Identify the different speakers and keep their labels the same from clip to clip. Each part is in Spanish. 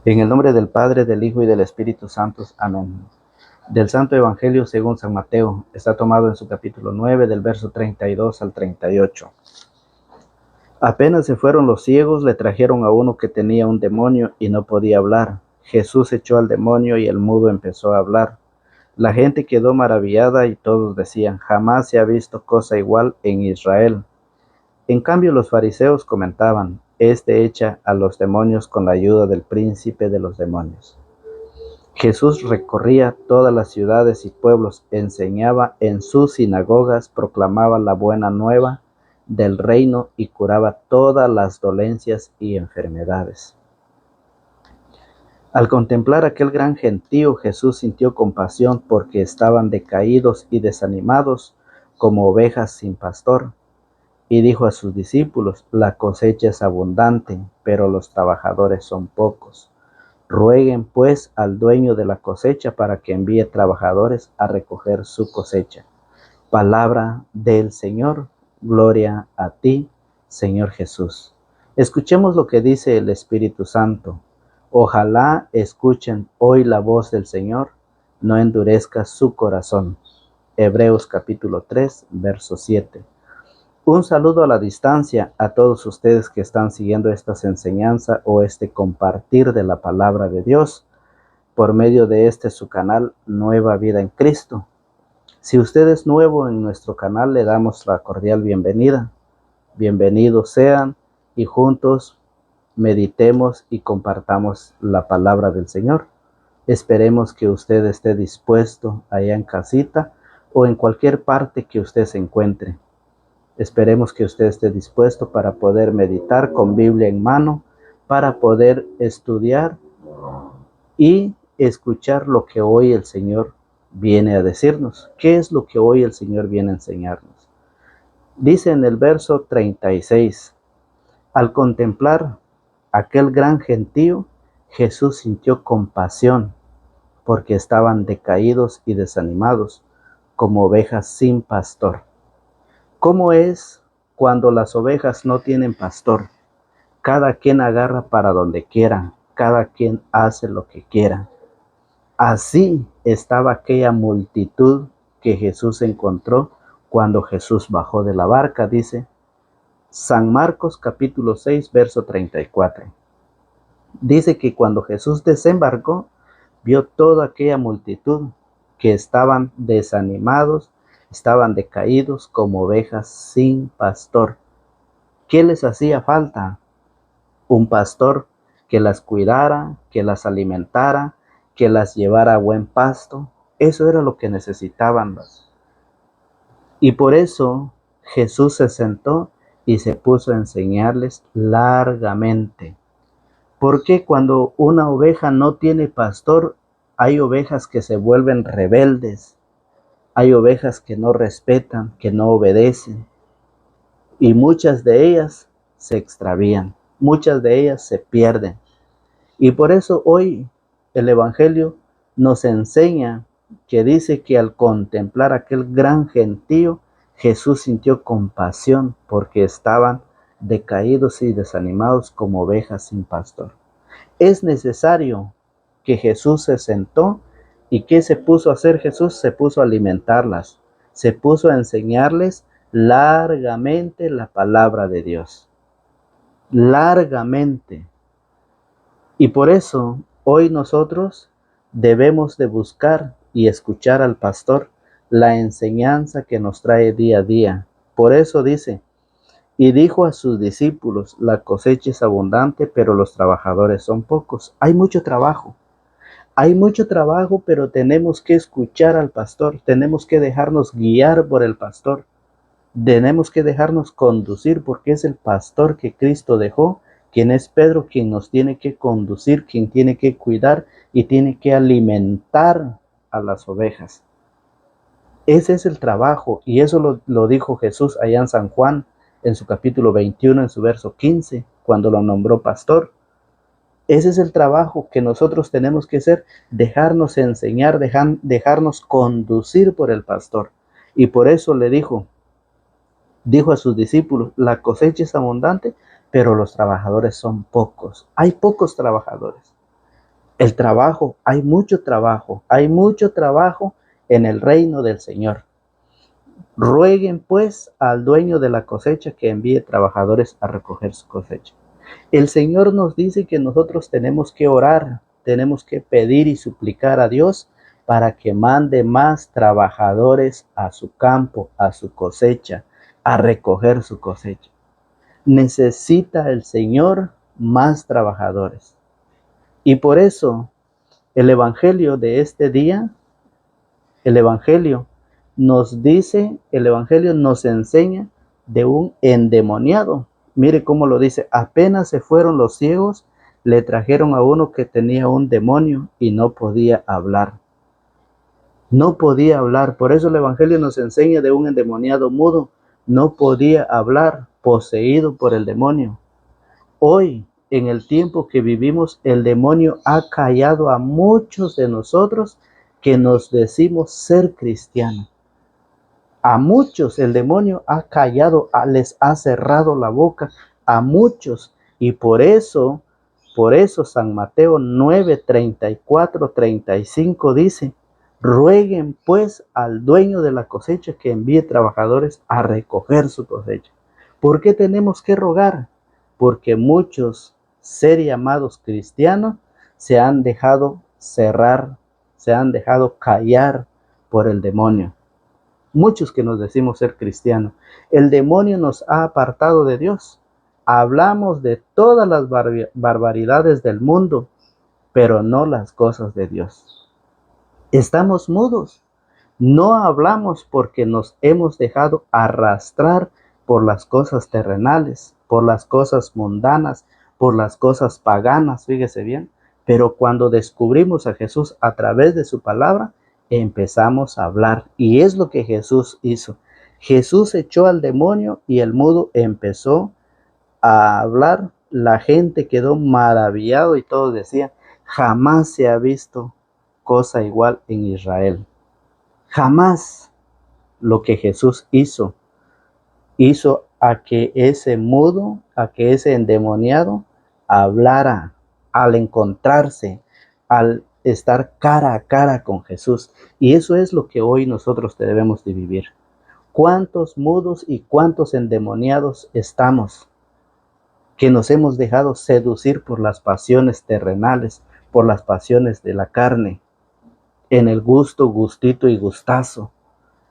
Speaker 1: En el nombre del Padre, del Hijo y del Espíritu Santo. Amén. Del Santo Evangelio según San Mateo. Está tomado en su capítulo 9, del verso 32 al 38. Apenas se fueron los ciegos, le trajeron a uno que tenía un demonio y no podía hablar. Jesús echó al demonio y el mudo empezó a hablar. La gente quedó maravillada y todos decían: jamás se ha visto cosa igual en Israel. En cambio, los fariseos comentaban: este echa a los demonios con la ayuda del príncipe de los demonios. Jesús recorría todas las ciudades y pueblos, enseñaba en sus sinagogas, proclamaba la buena nueva del reino y curaba todas las dolencias y enfermedades. Al contemplar aquel gran gentío, Jesús sintió compasión porque estaban decaídos y desanimados como ovejas sin pastor. Y dijo a sus discípulos: la cosecha es abundante, pero los trabajadores son pocos. Rueguen pues al dueño de la cosecha para que envíe trabajadores a recoger su cosecha. Palabra del Señor. Gloria a ti, Señor Jesús. Escuchemos lo que dice el Espíritu Santo. Ojalá escuchen hoy la voz del Señor, no endurezca su corazón. Hebreos capítulo 3, verso 7. Un saludo a la distancia a todos ustedes que están siguiendo estas enseñanzas o este compartir de la palabra de Dios por medio de su canal Nueva Vida en Cristo. Si usted es nuevo en nuestro canal, le damos la cordial bienvenida. Bienvenidos sean y juntos meditemos y compartamos la palabra del Señor. Esperemos que usted esté dispuesto allá en casita o en cualquier parte que usted se encuentre. Esperemos que usted esté dispuesto para poder meditar con Biblia en mano, para poder estudiar y escuchar lo que hoy el Señor viene a decirnos. ¿Qué es lo que hoy el Señor viene a enseñarnos? Dice en el verso 36, al contemplar aquel gran gentío, Jesús sintió compasión porque estaban decaídos y desanimados como ovejas sin pastor. ¿Cómo es cuando las ovejas no tienen pastor? Cada quien agarra para donde quiera, cada quien hace lo que quiera. Así estaba aquella multitud que Jesús encontró cuando Jesús bajó de la barca, dice San Marcos capítulo 6, verso 34. Dice que cuando Jesús desembarcó, vio toda aquella multitud que estaban desanimados, estaban decaídos como ovejas sin pastor. ¿Qué les hacía falta? Un pastor que las cuidara, que las alimentara, que las llevara a buen pasto. Eso era lo que necesitaban. Y por eso Jesús se sentó y se puso a enseñarles largamente. Porque cuando una oveja no tiene pastor, hay ovejas que se vuelven rebeldes, hay ovejas que no respetan, que no obedecen, y muchas de ellas se extravían, muchas de ellas se pierden. Y por eso hoy el Evangelio nos enseña que dice que al contemplar aquel gran gentío, Jesús sintió compasión porque estaban decaídos y desanimados como ovejas sin pastor. Es necesario que Jesús se sentó y ¿qué se puso a hacer Jesús? Se puso a alimentarlas, se puso a enseñarles largamente la palabra de Dios. Largamente. Y por eso hoy nosotros debemos de buscar y escuchar al pastor la enseñanza que nos trae día a día. Por eso dice, y dijo a sus discípulos, la cosecha es abundante, pero los trabajadores son pocos. Hay mucho trabajo, pero tenemos que escuchar al pastor, tenemos que dejarnos guiar por el pastor, tenemos que dejarnos conducir porque es el pastor que Cristo dejó, quien es Pedro, quien nos tiene que conducir, quien tiene que cuidar y tiene que alimentar a las ovejas. Ese es el trabajo y eso lo dijo Jesús allá en San Juan, en su capítulo 21, en su verso 15, cuando lo nombró pastor. Ese es el trabajo que nosotros tenemos que hacer, dejarnos enseñar, dejarnos conducir por el pastor. Y por eso le dijo a sus discípulos, la cosecha es abundante, pero los trabajadores son pocos. Hay pocos trabajadores. El trabajo, hay mucho trabajo en el reino del Señor. Rueguen pues al dueño de la cosecha que envíe trabajadores a recoger su cosecha. El Señor nos dice que nosotros tenemos que orar, tenemos que pedir y suplicar a Dios para que mande más trabajadores a su campo, a su cosecha, a recoger su cosecha. Necesita el Señor más trabajadores. Y por eso el Evangelio de este día, el Evangelio el Evangelio nos enseña de un endemoniado. Mire cómo lo dice: apenas se fueron los ciegos, le trajeron a uno que tenía un demonio y no podía hablar. No podía hablar. Por eso el Evangelio nos enseña de un endemoniado mudo. No podía hablar, poseído por el demonio. Hoy, en el tiempo que vivimos, el demonio ha callado a muchos de nosotros que nos decimos ser cristianos. A muchos el demonio ha callado, les ha cerrado la boca, a muchos. Y por eso San Mateo 9, 34, 35 dice: rueguen pues al dueño de la cosecha que envíe trabajadores a recoger su cosecha. ¿Por qué tenemos que rogar? Porque muchos ser llamados cristianos se han dejado cerrar, se han dejado callar por el demonio. Muchos que nos decimos ser cristianos, el demonio nos ha apartado de Dios. Hablamos de todas las barbaridades del mundo, pero no las cosas de Dios. Estamos mudos. No hablamos porque nos hemos dejado arrastrar por las cosas terrenales, por las cosas mundanas, por las cosas paganas, fíjese bien. Pero cuando descubrimos a Jesús a través de su palabra, empezamos a hablar. Y es lo que Jesús hizo. Jesús echó al demonio y el mudo empezó a hablar. La gente quedó maravillado y todos decían: jamás se ha visto cosa igual en Israel. Jamás. Lo que Jesús hizo a que ese mudo, a que ese endemoniado hablara al encontrarse, al estar cara a cara con Jesús. Y eso es lo que hoy nosotros debemos de vivir. ¿Cuántos mudos y cuántos endemoniados estamos que nos hemos dejado seducir por las pasiones terrenales, por las pasiones de la carne, en el gusto, gustito y gustazo?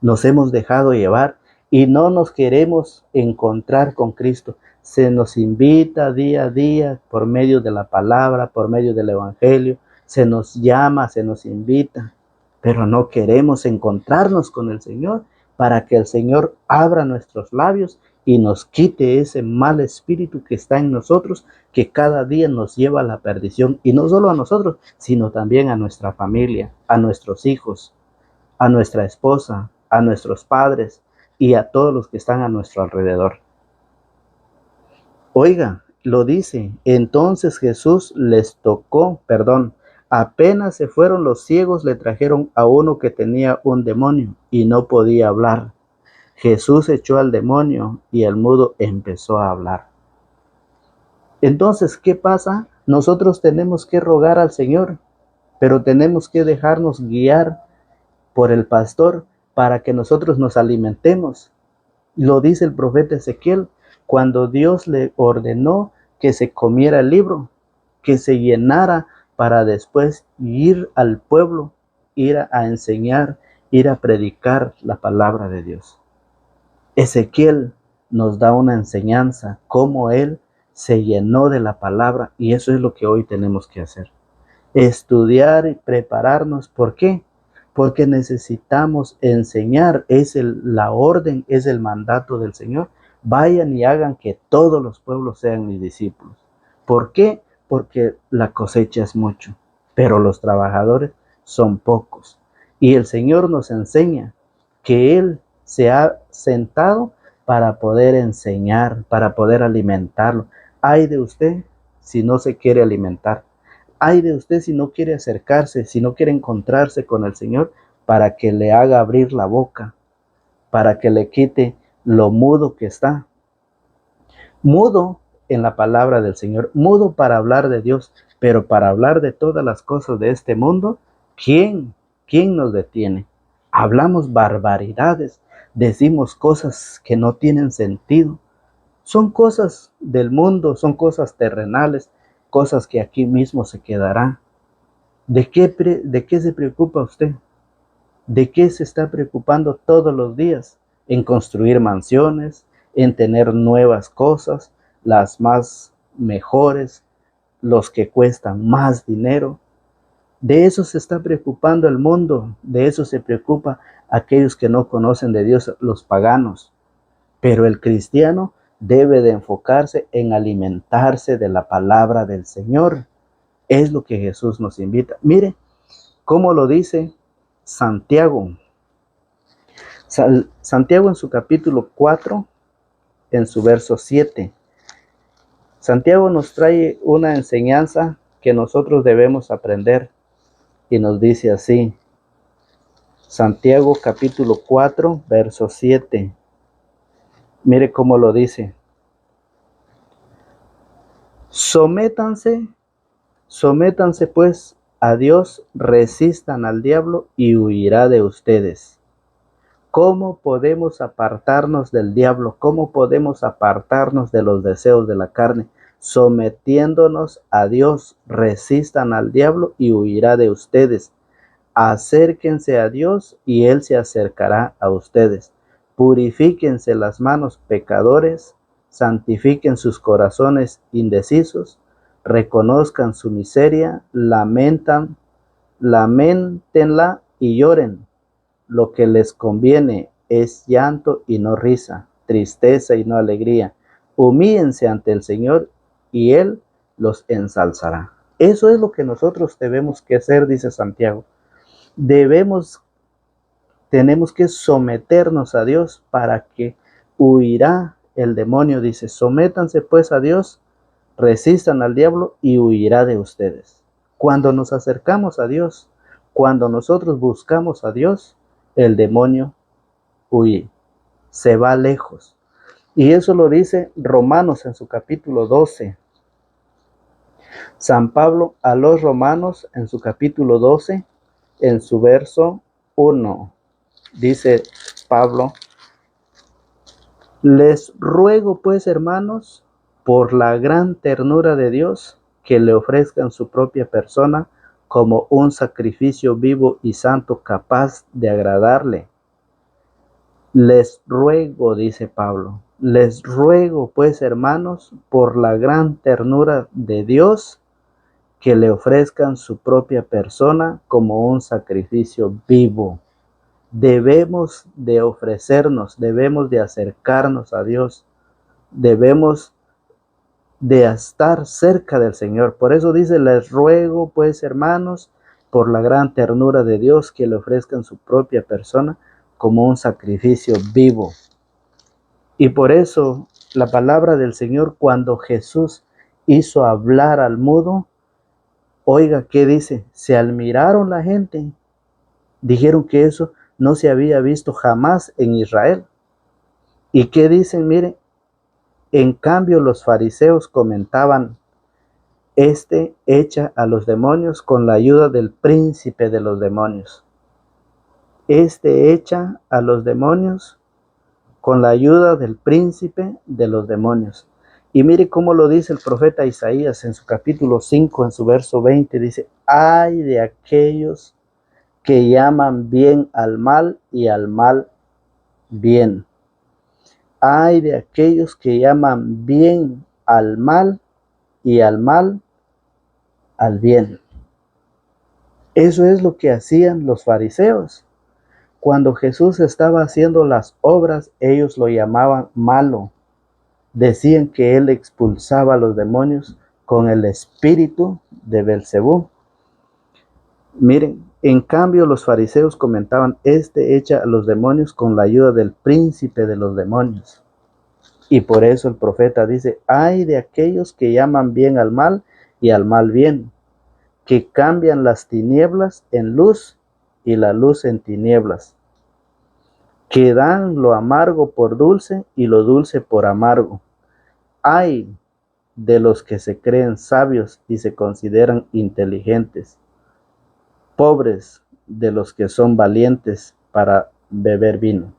Speaker 1: Nos hemos dejado llevar y no nos queremos encontrar con Cristo. Se nos invita día a día por medio de la palabra, por medio del Evangelio. Se nos llama, se nos invita, pero no queremos encontrarnos con el Señor para que el Señor abra nuestros labios y nos quite ese mal espíritu que está en nosotros, que cada día nos lleva a la perdición, y no solo a nosotros, sino también a nuestra familia, a nuestros hijos, a nuestra esposa, a nuestros padres y a todos los que están a nuestro alrededor. Oiga, lo dice: entonces Jesús apenas se fueron los ciegos, le trajeron a uno que tenía un demonio y no podía hablar. Jesús echó al demonio y el mudo empezó a hablar. Entonces, ¿qué pasa? Nosotros tenemos que rogar al Señor, pero tenemos que dejarnos guiar por el pastor para que nosotros nos alimentemos. Lo dice el profeta Ezequiel, cuando Dios le ordenó que se comiera el libro, que se llenara para después ir al pueblo, ir a enseñar, ir a predicar la palabra de Dios. Ezequiel nos da una enseñanza, cómo él se llenó de la palabra, y eso es lo que hoy tenemos que hacer. Estudiar y prepararnos. ¿Por qué? Porque necesitamos enseñar. Es la orden, es el mandato del Señor. Vayan y hagan que todos los pueblos sean mis discípulos. ¿Por qué? Porque la cosecha es mucho, pero los trabajadores son pocos. Y el Señor nos enseña que Él se ha sentado para poder enseñar, para poder alimentarlo. Ay de usted si no se quiere alimentar. Ay de usted si no quiere acercarse, si no quiere encontrarse con el Señor para que le haga abrir la boca, para que le quite lo mudo que está. Mudo en la palabra del Señor, mudo para hablar de Dios, Pero para hablar de todas las cosas de este mundo, ¿quién nos detiene? Hablamos barbaridades, decimos cosas que no tienen sentido. Son cosas del mundo, son cosas terrenales, cosas que aquí mismo se quedarán. ¿De qué se preocupa usted? ¿De qué se está preocupando todos los días? En construir mansiones, en tener nuevas cosas, las más mejores, los que cuestan más dinero. De eso se está preocupando el mundo, de eso se preocupa aquellos que no conocen de Dios, los paganos. Pero el cristiano debe de enfocarse en alimentarse de la palabra del Señor. Es lo que Jesús nos invita. Mire cómo lo dice Santiago. Santiago en su capítulo 4, en su verso 7. Santiago nos trae una enseñanza que nosotros debemos aprender y nos dice así. Santiago capítulo 4, verso 7. Mire cómo lo dice. Sométanse pues a Dios, resistan al diablo y huirá de ustedes. ¿Cómo podemos apartarnos del diablo? ¿Cómo podemos apartarnos de los deseos de la carne? Sometiéndonos a Dios, resistan al diablo y huirá de ustedes. Acérquense a Dios y Él se acercará a ustedes. Purifíquense las manos, pecadores, santifiquen sus corazones indecisos, reconozcan su miseria, lamentenla y lloren. Lo que les conviene es llanto y no risa, tristeza y no alegría. Humíllense ante el Señor y Él los ensalzará. Eso es lo que nosotros debemos que hacer, dice Santiago. Tenemos que someternos a Dios para que huirá el demonio. Dice, sométanse pues a Dios, resistan al diablo y huirá de ustedes. Cuando nos acercamos a Dios, cuando nosotros buscamos a Dios, el demonio huye, se va lejos. Y eso lo dice Romanos en su capítulo 12. San Pablo a los Romanos en su capítulo 12, en su verso 1. Dice Pablo, les ruego pues, hermanos, por la gran ternura de Dios, que le ofrezcan su propia persona como un sacrificio vivo y santo capaz de agradarle. Les ruego, dice Pablo, les ruego pues, hermanos, por la gran ternura de Dios, que le ofrezcan su propia persona como un sacrificio vivo. Debemos de ofrecernos, debemos de acercarnos a Dios, debemos de estar cerca del Señor. Por eso dice, les ruego pues, hermanos, por la gran ternura de Dios, que le ofrezcan su propia persona como un sacrificio vivo. Y por eso la palabra del Señor, cuando Jesús hizo hablar al mudo, oiga, ¿qué dice? Se admiraron la gente, dijeron que eso no se había visto jamás en Israel. ¿Y qué dicen? Mire, en cambio los fariseos comentaban, este echa a los demonios con la ayuda del príncipe de los demonios. Este echa a los demonios con la ayuda del príncipe de los demonios. Y mire cómo lo dice el profeta Isaías en su capítulo 5, en su verso 20, dice, ay de aquellos que llaman bien al mal y al mal bien. Ay de aquellos que llaman bien al mal y al mal al bien. Eso es lo que hacían los fariseos. Cuando Jesús estaba haciendo las obras, ellos lo llamaban malo. Decían que él expulsaba a los demonios con el espíritu de Belcebú. Miren, en cambio los fariseos comentaban, este echa a los demonios con la ayuda del príncipe de los demonios. Y por eso el profeta dice, ay de aquellos que llaman bien al mal y al mal bien, que cambian las tinieblas en luz y la luz en tinieblas, que dan lo amargo por dulce y lo dulce por amargo. Ay de los que se creen sabios y se consideran inteligentes, pobres de los que son valientes para beber vino.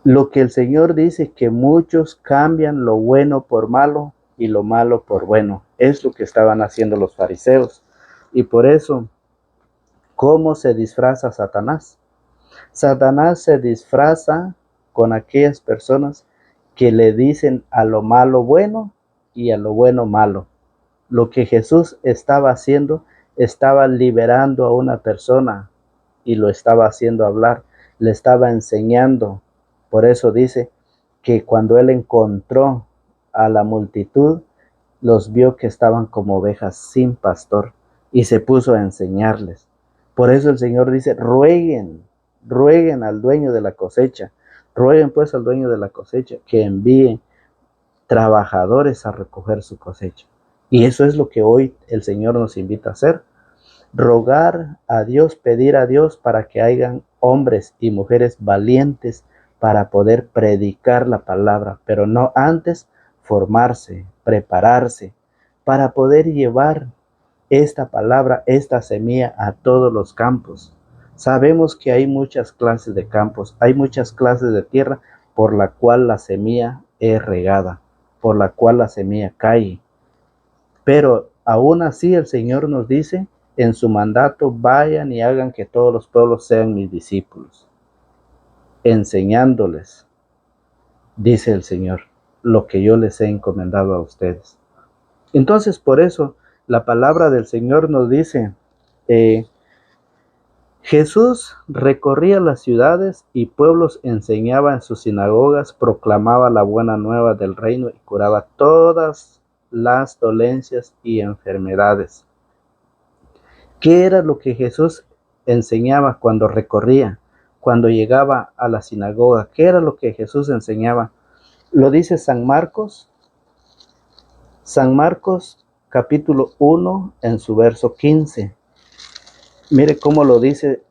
Speaker 1: Lo que el Señor dice, que muchos cambian lo bueno por malo y lo malo por bueno. Es lo que estaban haciendo los fariseos. Y por eso, ¿cómo se disfraza Satanás? Satanás se disfraza con aquellas personas que le dicen a lo malo bueno y a lo bueno malo. Lo que Jesús estaba haciendo, estaba liberando a una persona y lo estaba haciendo hablar, le estaba enseñando. Por eso dice que cuando él encontró a la multitud, los vio que estaban como ovejas sin pastor y se puso a enseñarles. Por eso el Señor dice, rueguen al dueño de la cosecha, rueguen pues al dueño de la cosecha que envíe trabajadores a recoger su cosecha. Y eso es lo que hoy el Señor nos invita a hacer. Rogar a Dios, pedir a Dios para que hayan hombres y mujeres valientes para poder predicar la palabra, pero no antes formarse, prepararse, para poder llevar esta palabra, esta semilla a todos los campos. Sabemos que hay muchas clases de campos, hay muchas clases de tierra por la cual la semilla es regada, por la cual la semilla cae. Pero aún así el Señor nos dice en su mandato, vayan y hagan que todos los pueblos sean mis discípulos, enseñándoles, dice el Señor, lo que yo les he encomendado a ustedes. Entonces, por eso, la palabra del Señor nos dice, Jesús recorría las ciudades y pueblos, enseñaba en sus sinagogas, proclamaba la buena nueva del reino y curaba todas las dolencias y enfermedades. ¿Qué era lo que Jesús enseñaba cuando recorría, cuando llegaba a la sinagoga? ¿Qué era lo que Jesús enseñaba? Lo dice San Marcos capítulo 1 en su verso 15. Mire cómo lo dice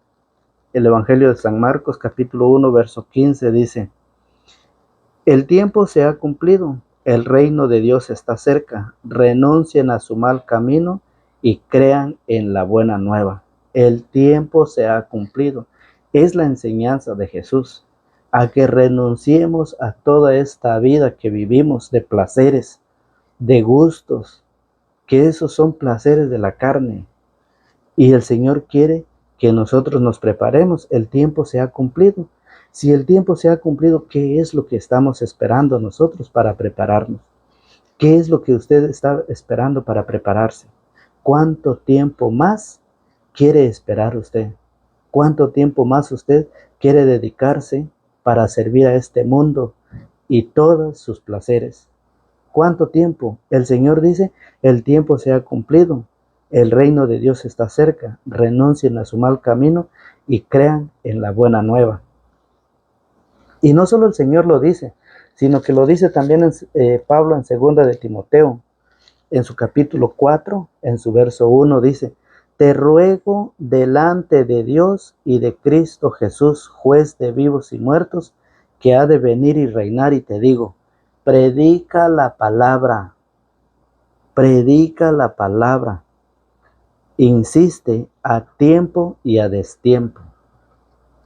Speaker 1: el Evangelio de San Marcos capítulo 1 verso 15, dice, el tiempo se ha cumplido, el reino de Dios está cerca, renuncien a su mal camino y crean en la buena nueva. El tiempo se ha cumplido. Es la enseñanza de Jesús, a que renunciemos a toda esta vida que vivimos de placeres, de gustos, que esos son placeres de la carne. Y el Señor quiere que nosotros nos preparemos. El tiempo se ha cumplido. Si el tiempo se ha cumplido, ¿qué es lo que estamos esperando nosotros para prepararnos? ¿Qué es lo que usted está esperando para prepararse? ¿Cuánto tiempo más quiere esperar usted? ¿Cuánto tiempo más usted quiere dedicarse para servir a este mundo y todos sus placeres? ¿Cuánto tiempo? El Señor dice, el tiempo se ha cumplido. El reino de Dios está cerca. Renuncien a su mal camino y crean en la buena nueva. Y no solo el Señor lo dice, sino que lo dice también Pablo en 2 de Timoteo. En su capítulo 4, en su verso 1, dice, te ruego delante de Dios y de Cristo Jesús, juez de vivos y muertos, que ha de venir y reinar, y te digo, predica la palabra, insiste a tiempo y a destiempo.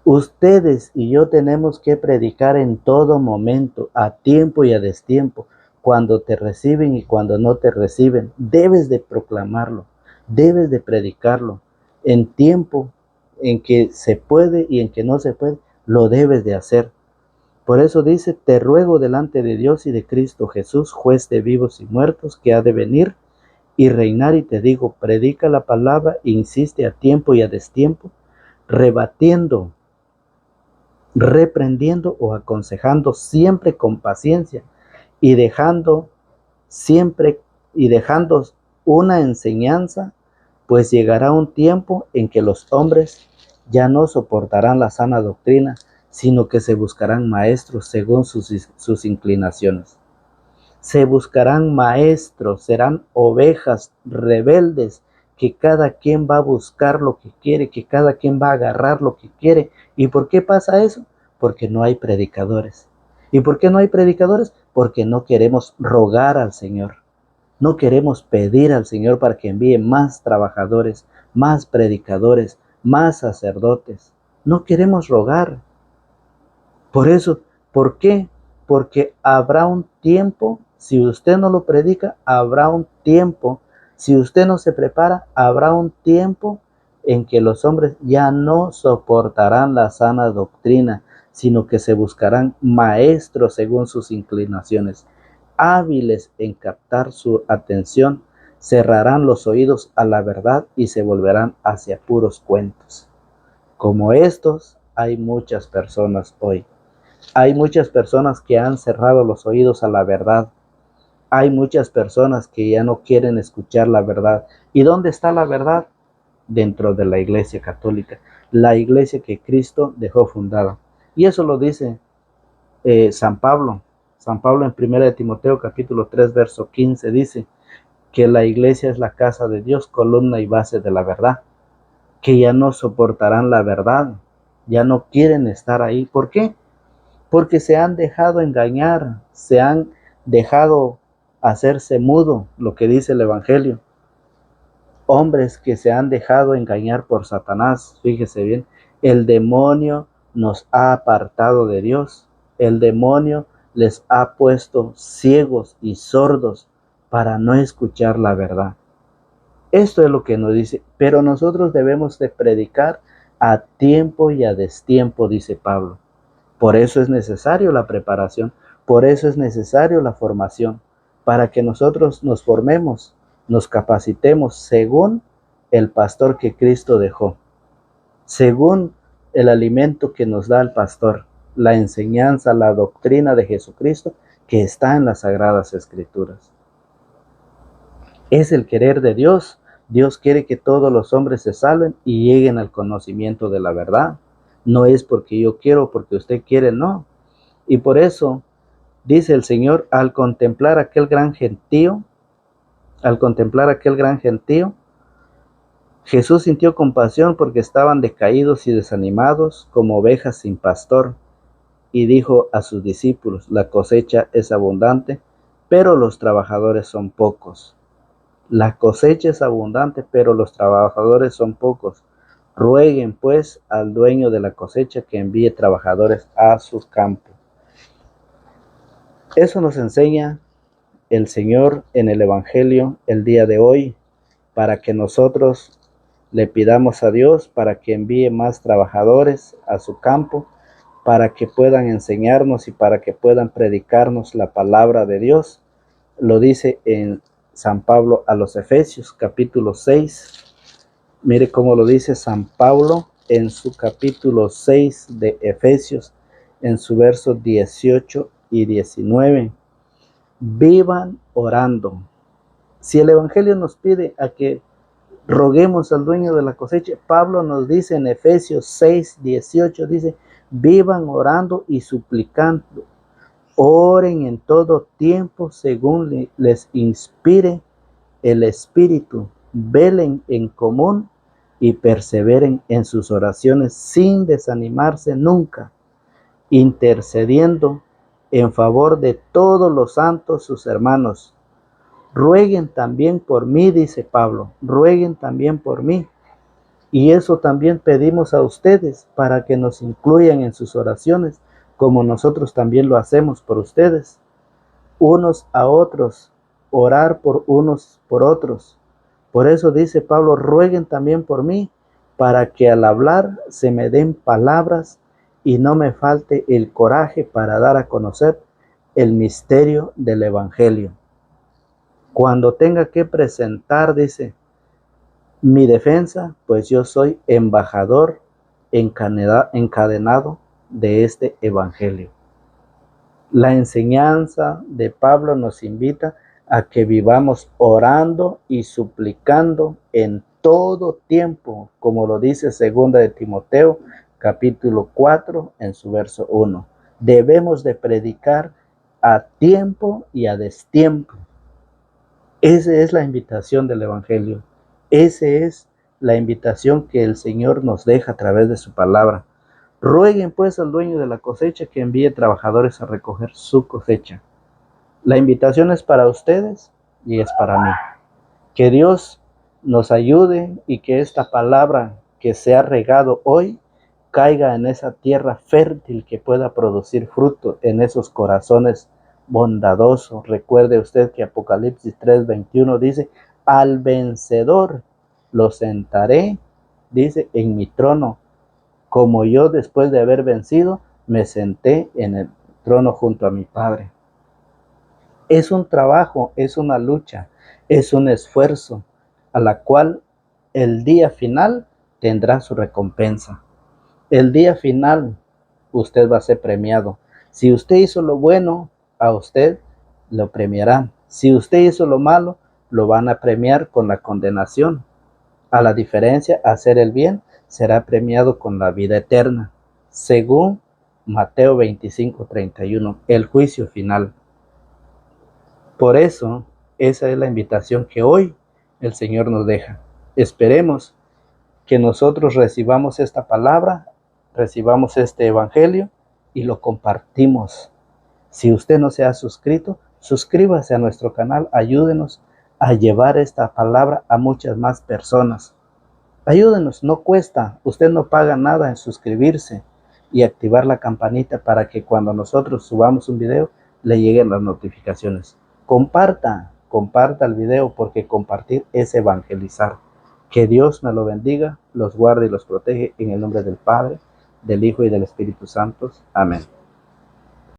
Speaker 1: Ustedes y yo tenemos que predicar en todo momento, a tiempo y a destiempo, cuando te reciben y cuando no te reciben. Debes de proclamarlo, debes de predicarlo. En tiempo en que se puede y en que no se puede, lo debes de hacer. Por eso dice, te ruego delante de Dios y de Cristo Jesús, juez de vivos y muertos, que ha de venir y reinar, y te digo, predica la palabra, insiste a tiempo y a destiempo, rebatiendo, reprendiendo o aconsejando siempre con paciencia y dejando una enseñanza, pues llegará un tiempo en que los hombres ya no soportarán la sana doctrina, sino que se buscarán maestros según sus inclinaciones. Se buscarán maestros, serán ovejas rebeldes, que cada quien va a buscar lo que quiere, que cada quien va a agarrar lo que quiere. ¿Y por qué pasa eso? Porque no hay predicadores. ¿Y por qué no hay predicadores? Porque no queremos rogar al Señor. No queremos pedir al Señor para que envíe más trabajadores, más predicadores, más sacerdotes. No queremos rogar. Por eso, ¿por qué? Porque habrá un tiempo, si usted no lo predica, habrá un tiempo, si usted no se prepara, habrá un tiempo en que los hombres ya no soportarán la sana doctrina, sino que se buscarán maestros según sus inclinaciones, hábiles en captar su atención, cerrarán los oídos a la verdad y se volverán hacia puros cuentos. Como estos, hay muchas personas hoy. Hay muchas personas que han cerrado los oídos a la verdad. Hay muchas personas que ya no quieren escuchar la verdad. ¿Y dónde está la verdad? Dentro de la Iglesia Católica, la iglesia que Cristo dejó fundada. Y eso lo dice San Pablo. San Pablo en 1 de Timoteo capítulo 3 verso 15 dice que la iglesia es la casa de Dios, columna y base de la verdad, que ya no soportarán la verdad, ya no quieren estar ahí. ¿Por qué? Porque se han dejado engañar, se han dejado hacerse mudo, lo que dice el Evangelio. Hombres que se han dejado engañar por Satanás, fíjese bien, el demonio nos ha apartado de Dios, el demonio les ha puesto ciegos y sordos para no escuchar la verdad. Esto es lo que nos dice, pero nosotros debemos de predicar a tiempo y a destiempo, dice Pablo. Por eso es necesario la preparación, por eso es necesario la formación, para que nosotros nos formemos, nos capacitemos según el pastor que Cristo dejó, según el alimento que nos da el pastor, la enseñanza, la doctrina de Jesucristo que está en las Sagradas Escrituras. Es el querer de Dios. Dios quiere que todos los hombres se salven y lleguen al conocimiento de la verdad. No es porque yo quiero, porque usted quiere, no. Y por eso dice el Señor, al contemplar aquel gran gentío, Jesús sintió compasión porque estaban decaídos y desanimados como ovejas sin pastor, y dijo a sus discípulos, la cosecha es abundante, pero los trabajadores son pocos. La cosecha es abundante, pero los trabajadores son pocos. Rueguen pues al dueño de la cosecha que envíe trabajadores a su campo. Eso nos enseña el Señor en el Evangelio el día de hoy, para que nosotros le pidamos a Dios para que envíe más trabajadores a su campo, para que puedan enseñarnos y para que puedan predicarnos la palabra de Dios. Lo dice en San Pablo a los Efesios, capítulo 6. Mire cómo lo dice San Pablo en su capítulo 6 de Efesios, en su versos 18 y 19. Vivan orando. Si el Evangelio nos pide a que roguemos al dueño de la cosecha, Pablo nos dice en Efesios 6, 18, dice, vivan orando y suplicando. Oren en todo tiempo según les inspire el Espíritu. Velen en común y perseveren en sus oraciones sin desanimarse nunca, intercediendo en favor de todos los santos sus hermanos. Rueguen también por mí, dice Pablo, rueguen también por mí. Y eso también pedimos a ustedes para que nos incluyan en sus oraciones, como nosotros también lo hacemos por ustedes. Unos a otros, orar por unos por otros. Por eso dice Pablo, rueguen también por mí, para que al hablar se me den palabras y no me falte el coraje para dar a conocer el misterio del Evangelio. Cuando tenga que presentar, dice, mi defensa, pues yo soy embajador encadenado de este Evangelio. La enseñanza de Pablo nos invita a que vivamos orando y suplicando en todo tiempo, como lo dice 2 de Timoteo, capítulo 4, en su verso 1. Debemos de predicar a tiempo y a destiempo. Esa es la invitación del Evangelio. Esa es la invitación que el Señor nos deja a través de su palabra. Rueguen pues al dueño de la cosecha que envíe trabajadores a recoger su cosecha. La invitación es para ustedes y es para mí. Que Dios nos ayude y que esta palabra que se ha regado hoy caiga en esa tierra fértil que pueda producir fruto en esos corazones bondadosos. Recuerde usted que Apocalipsis 3:21 dice, al vencedor lo sentaré, dice, en mi trono, como yo después de haber vencido me senté en el trono junto a mi Padre. Es un trabajo, es una lucha, es un esfuerzo a la cual el día final tendrá su recompensa. El día final usted va a ser premiado. Si usted hizo lo bueno, a usted lo premiarán. Si usted hizo lo malo, lo van a premiar con la condenación. A la diferencia, hacer el bien será premiado con la vida eterna, según Mateo 25:31, el juicio final. Por eso, esa es la invitación que hoy el Señor nos deja. Esperemos que nosotros recibamos esta palabra, recibamos este evangelio y lo compartimos. Si usted no se ha suscrito, suscríbase a nuestro canal, ayúdenos a llevar esta palabra a muchas más personas. Ayúdenos, no cuesta, usted no paga nada en suscribirse y activar la campanita para que cuando nosotros subamos un video le lleguen las notificaciones. Comparta el video, porque compartir es evangelizar. Que Dios me lo bendiga, los guarde y los protege en el nombre del Padre, del Hijo y del Espíritu Santo. Amén.